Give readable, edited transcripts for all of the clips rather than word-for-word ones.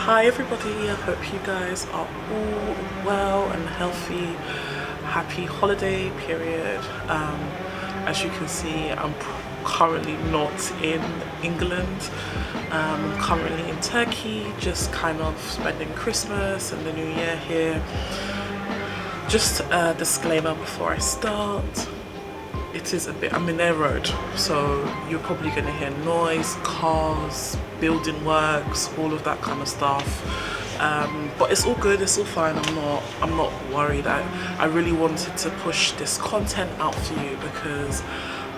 Hi everybody, I hope you guys are all well and healthy. Happy holiday period. As you can see, I'm currently not in England. I'm currently in Turkey, just kind of spending Christmas and the New Year here. Just a disclaimer before I start. It is a bit, I'm in their road, so you're probably going to hear noise, cars, building works, all of that kind of stuff. But it's all good, it's all fine. I'm not worried. I really wanted to push this content out for you because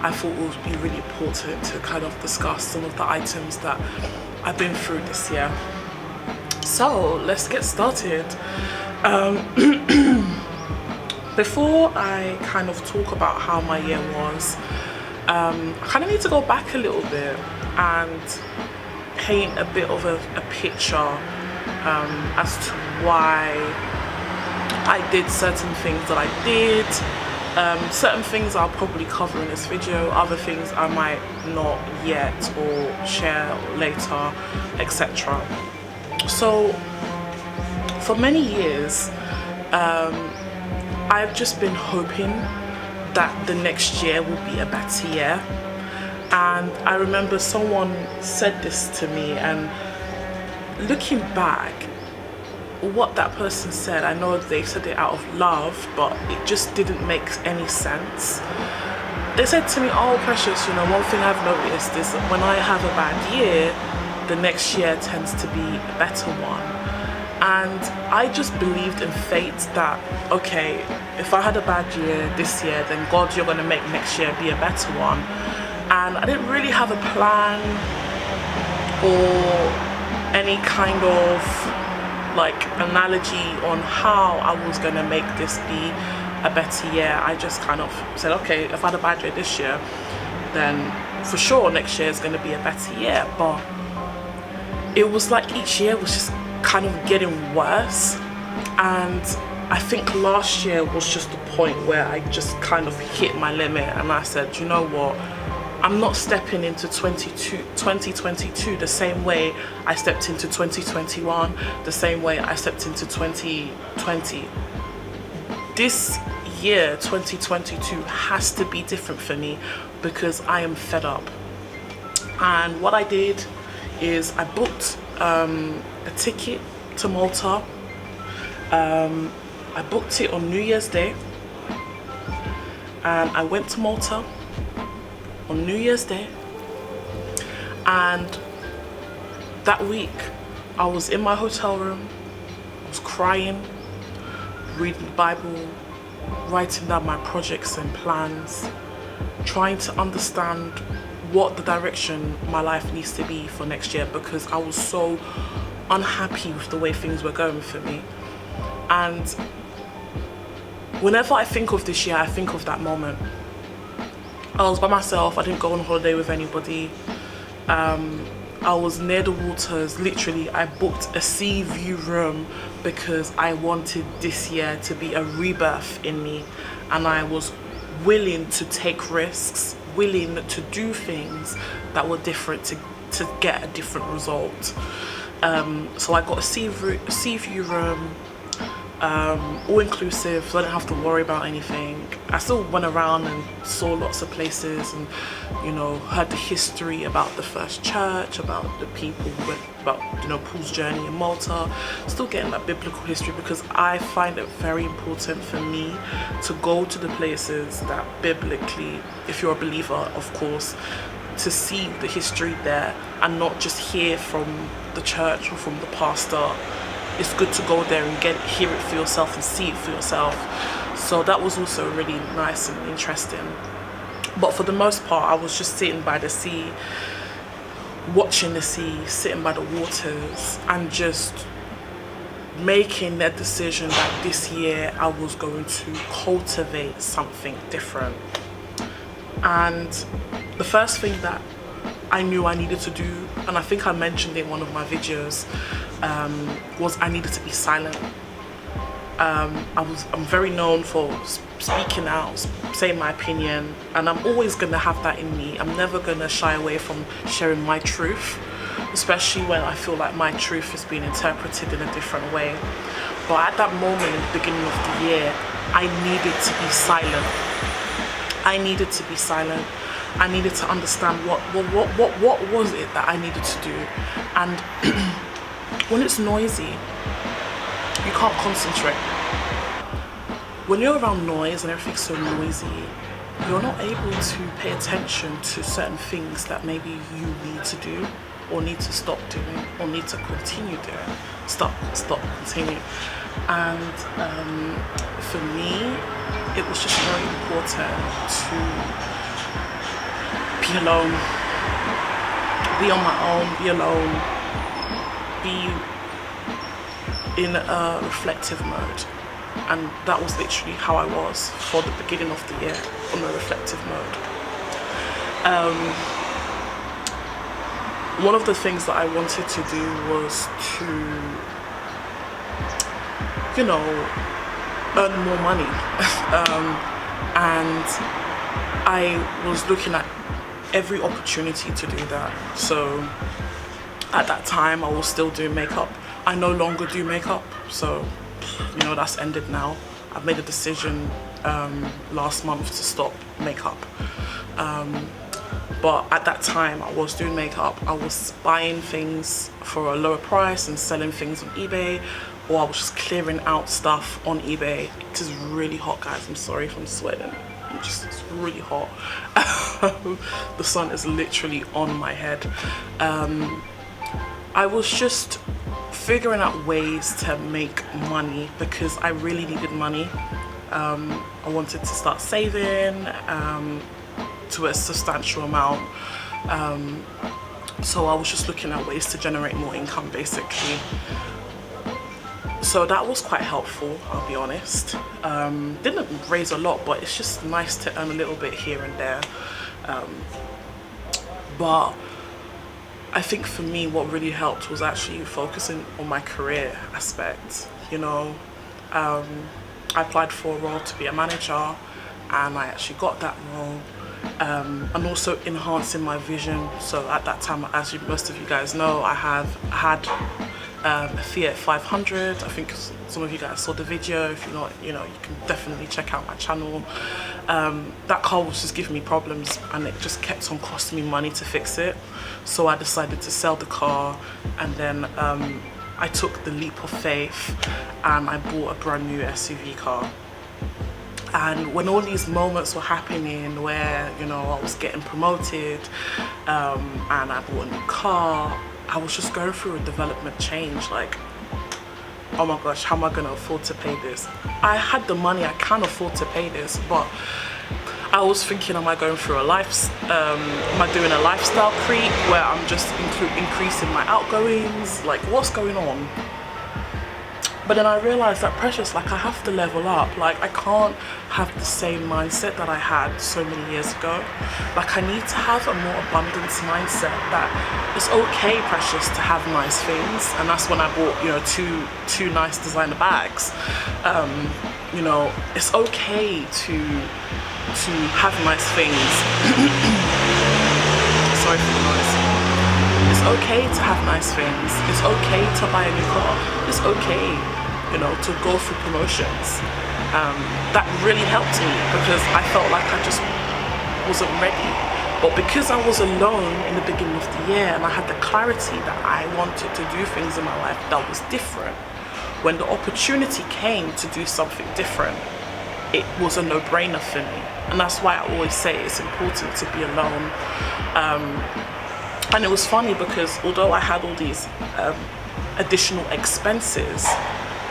I thought it would be really important to kind of discuss some of the items that I've been through this year. So let's get started. Before I kind of talk about how my year was, I kind of need to go back a little bit and paint a bit of a picture as to why I did certain things that I did. Certain things I'll probably cover in this video, other things I might not yet or share later, etc. So for many years, I've just been hoping that the next year will be a better year. And I remember someone said this to me, and looking back, what that person said, I know they said it out of love, but it just didn't make any sense. They said to me, oh Precious, you know, one thing I've noticed is that when I have a bad year, the next year tends to be a better one. And I just believed in fate that, okay, if I had a bad year this year, then God, you're going to make next year be a better one. And I didn't really have a plan or any kind of like analogy on how I was going to make this be a better year. I just kind of said, okay, if I had a bad year this year, then for sure next year is going to be a better year. But it was like each year was just kind of getting worse, and I think last year was just the point where I just kind of hit my limit, and I said, you know what, I'm not stepping into 2022 the same way I stepped into 2021, the same way I stepped into 2020. This year 2022 has to be different for me because I am fed up. And what I did is I booked a ticket to Malta. I booked it on New Year's Day, and I went to Malta on New Year's Day, and that week I was in my hotel room, I was crying, reading the Bible, writing down my projects and plans, trying to understand what the direction my life needs to be for next year, because I was so unhappy with the way things were going for me. And whenever I think of this year, I think of that moment. I was by myself, I didn't go on holiday with anybody. I was near the waters, literally I booked a sea view room because I wanted this year to be a rebirth in me, and I was willing to take risks, willing to do things that were different to get a different result. So I got a sea view room, all inclusive, so I didn't have to worry about anything. I still went around and saw lots of places, and you know, heard the history about the first church, about the people who went, about, you know, Paul's journey in Malta, still getting that biblical history, because I find it very important for me to go to the places that biblically, if you're a believer of course, to see the history there and not just hear from the church or from the pastor. It's good to go there and hear it for yourself and see it for yourself. So that was also really nice and interesting. But for the most part, I was just sitting by the sea, watching the sea, sitting by the waters, and just making that decision that this year I was going to cultivate something different. And the first thing that I knew I needed to do, and I think I mentioned it in one of my videos, was I needed to be silent. I'm very known for speaking out, saying my opinion, and I'm always going to have that in me. I'm never going to shy away from sharing my truth. especially when I feel like my truth is being interpreted in a different way. But at that moment in the beginning of the year, I needed to be silent. I needed to be silent. I needed to understand what was it that I needed to do. And when it's noisy, you can't concentrate. When you're around noise and everything's so noisy, you're not able to pay attention to certain things that maybe you need to do, or need to stop doing, or need to continue doing. Stop, continue. And for me, it was just very important to be alone, be on my own, be alone, be in a reflective mode. And that was literally how I was for the beginning of the year, on a reflective mode. One of the things that I wanted to do was to, you know, earn more money. And I was looking at every opportunity to do that. So at that time, I was still doing makeup. I no longer do makeup, so you know, that's ended now. I've made a decision last month to stop makeup. But at that time, I was doing makeup. I was buying things for a lower price and selling things on eBay, or I was just clearing out stuff on eBay. It is really hot, guys. I'm sorry if I'm sweating. It's really hot. The sun is literally on my head. I was just figuring out ways to make money because I really needed money. I wanted to start saving to a substantial amount. So I was just looking at ways to generate more income, basically. So that was quite helpful, I'll be honest. Didn't raise a lot, but it's just nice to earn a little bit here and there. But I think for me, what really helped was actually focusing on my career aspect. You know, I applied for a role to be a manager, and I actually got that role. And also enhancing my vision. So at that time, as most of you guys know, I had a Fiat 500. I think some of you guys saw the video. If you're not, you know, you can definitely check out my channel. That car was just giving me problems, and it just kept on costing me money to fix it. So I decided to sell the car, and then I took the leap of faith and I bought a brand new SUV car. And when all these moments were happening where, you know, I was getting promoted and I bought a new car, I was just going through a development change. Like, oh my gosh, how am I gonna afford to pay this? I had the money, I can afford to pay this, but I was thinking, am I going through am I doing a lifestyle creep where I'm just increasing my outgoings? Like, what's going on? But then I realized that Precious, like, I have to level up. Like, I can't have the same mindset that I had so many years ago. Like, I need to have a more abundance mindset that it's okay, Precious, to have nice things. And that's when I bought, you know, two nice designer bags. You know, it's okay to have nice things. Sorry for the noise. It's okay to have nice things. It's okay to buy a new car. It's okay, you know, to go through promotions. That really helped me because I felt like I just wasn't ready. But because I was alone in the beginning of the year and I had the clarity that I wanted to do things in my life that was different, when the opportunity came to do something different, it was a no-brainer for me. And that's why I always say it's important to be alone. And it was funny because although I had all these additional expenses,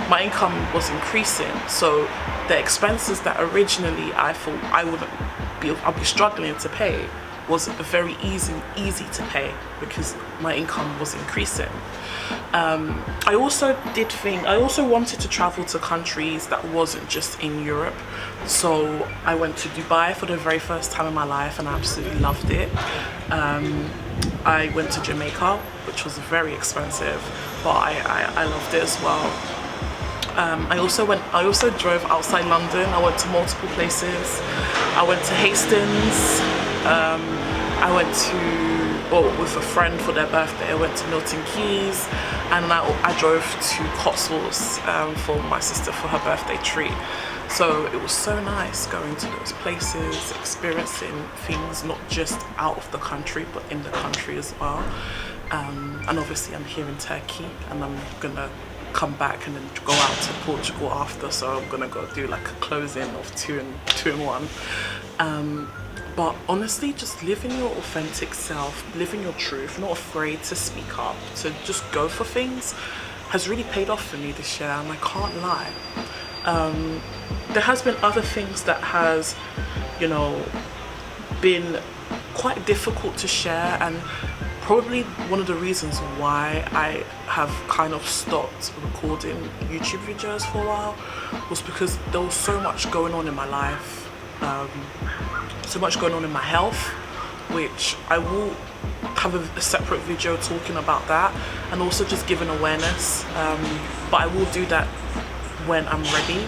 my income was increasing. So the expenses that originally I thought I'd be struggling to pay was very easy to pay because my income was increasing. I also wanted to travel to countries that wasn't just in Europe. So I went to Dubai for the very first time in my life and I absolutely loved it. I went to Jamaica, which was very expensive, but I loved it as well. I also drove outside London. I went to multiple places. I went to Hastings. I went to with a friend for their birthday. I went to Milton Keyes, and I drove to Cotswolds for my sister for her birthday treat. So it was so nice going to those places, experiencing things not just out of the country but in the country as well. And obviously I'm here in Turkey, and I'm gonna come back and then go out to Portugal after, so I'm gonna go do like a closing of two in one. But honestly, just living your authentic self, living your truth, not afraid to speak up, to just go for things, has really paid off for me this year, and I can't lie. There has been other things that has, you know, been quite difficult to share, and probably one of the reasons why I have kind of stopped recording YouTube videos for a while was because there was so much going on in my life, so much going on in my health, which I will have a separate video talking about that, and also just giving awareness, but I will do that when I'm ready,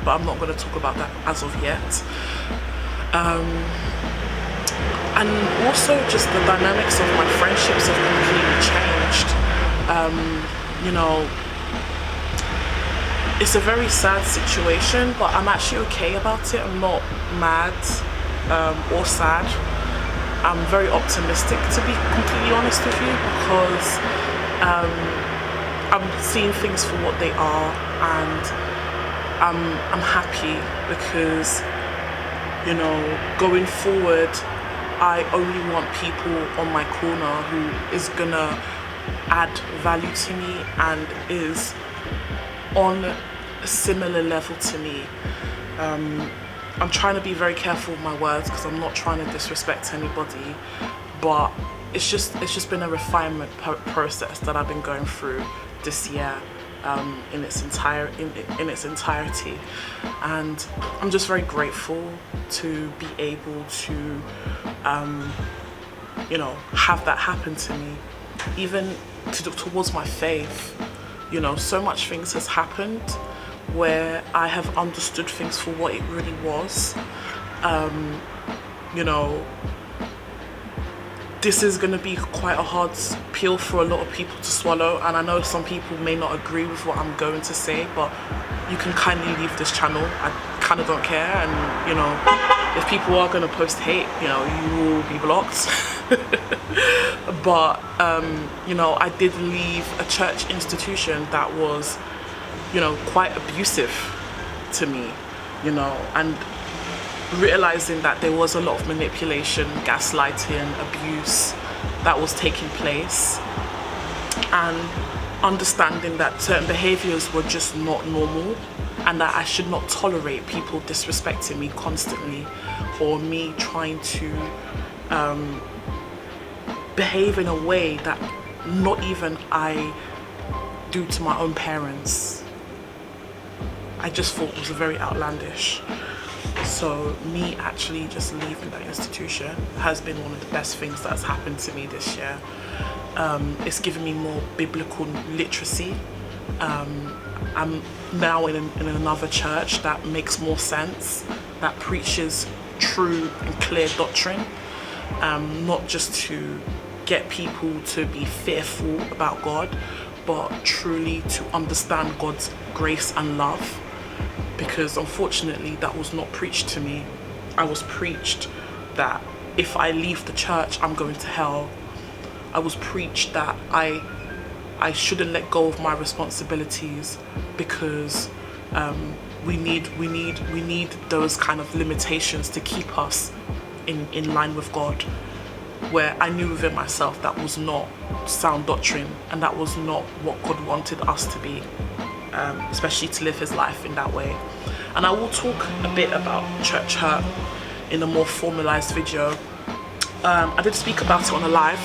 but I'm not going to talk about that as of yet. And also just the dynamics of my friendships have completely changed. You know, it's a very sad situation, but I'm actually okay about it. I'm not mad or sad. I'm very optimistic, to be completely honest with you, because I'm seeing things for what they are, and I'm happy because, you know, going forward, I only want people on my corner who is gonna add value to me and is on a similar level to me. I'm trying to be very careful with my words because I'm not trying to disrespect anybody, but it's just been a refinement process that I've been going through this year, in its entirety, and I'm just very grateful to be able to you know, have that happen to me, even towards my faith. You know, so much things has happened where I have understood things for what it really was. You know, this is going to be quite a hard pill for a lot of people to swallow, and I know some people may not agree with what I'm going to say, but you can kindly leave this channel. I kind of don't care, and you know, if people are going to post hate, you know, you will be blocked. But you know, I did leave a church institution that was, you know, quite abusive to me, you know, and realizing that there was a lot of manipulation, gaslighting, abuse that was taking place, and understanding that certain behaviors were just not normal, and that I should not tolerate people disrespecting me constantly, or me trying to behave in a way that not even I do to my own parents. I just thought it was very outlandish. So me actually just leaving that institution has been one of the best things that has happened to me this year. It's given me more biblical literacy. I'm now in another church that makes more sense, that preaches true and clear doctrine, not just to get people to be fearful about God, but truly to understand God's grace and love. Because unfortunately that was not preached to me. I was preached that if I leave the church I'm going to hell. I was preached that I shouldn't let go of my responsibilities because we need those kind of limitations to keep us in line with God, where I knew within myself that was not sound doctrine, and that was not what God wanted us to be. Especially to live his life in that way. And I will talk a bit about church hurt in a more formalized video. I did speak about it on a live,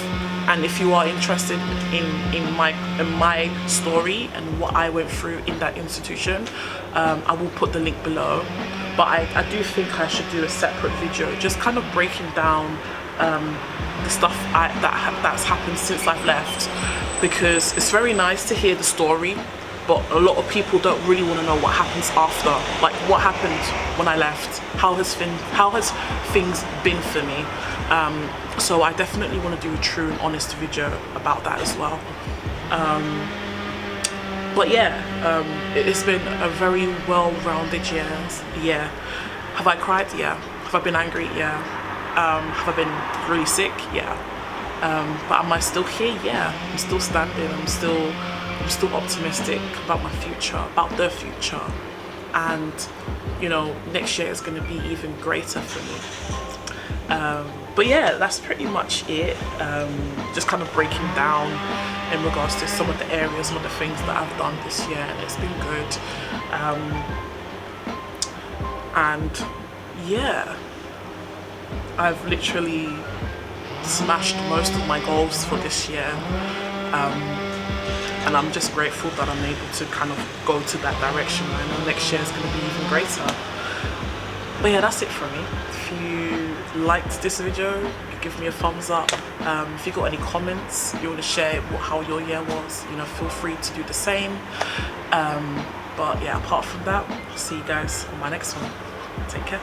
and if you are interested in my story and what I went through in that institution, I will put the link below. But I do think I should do a separate video just kind of breaking down the stuff that's happened since I've left, because it's very nice to hear the story but a lot of people don't really want to know what happens after, like what happened when I left, how has things been for me. So I definitely want to do a true and honest video about that as well. But yeah, it's been a very well-rounded year. Have I cried? Yeah. Have I been angry? Yeah. Have I been really sick? Yeah. But am I still here? Yeah. I'm still standing. I'm still optimistic about my future, about the future, and you know, next year is going to be even greater for me. But yeah, that's pretty much it. Just kind of breaking down in regards to some of the areas, some of the things that I've done this year, and it's been good. And yeah, I've literally smashed most of my goals for this year. And I'm just grateful that I'm able to kind of go to that direction. I know next year is going to be even greater. But yeah, that's it from me. If you liked this video, give me a thumbs up. If you got any comments, you want to share how your year was, you know, feel free to do the same. But yeah, apart from that, I'll see you guys on my next one. Take care.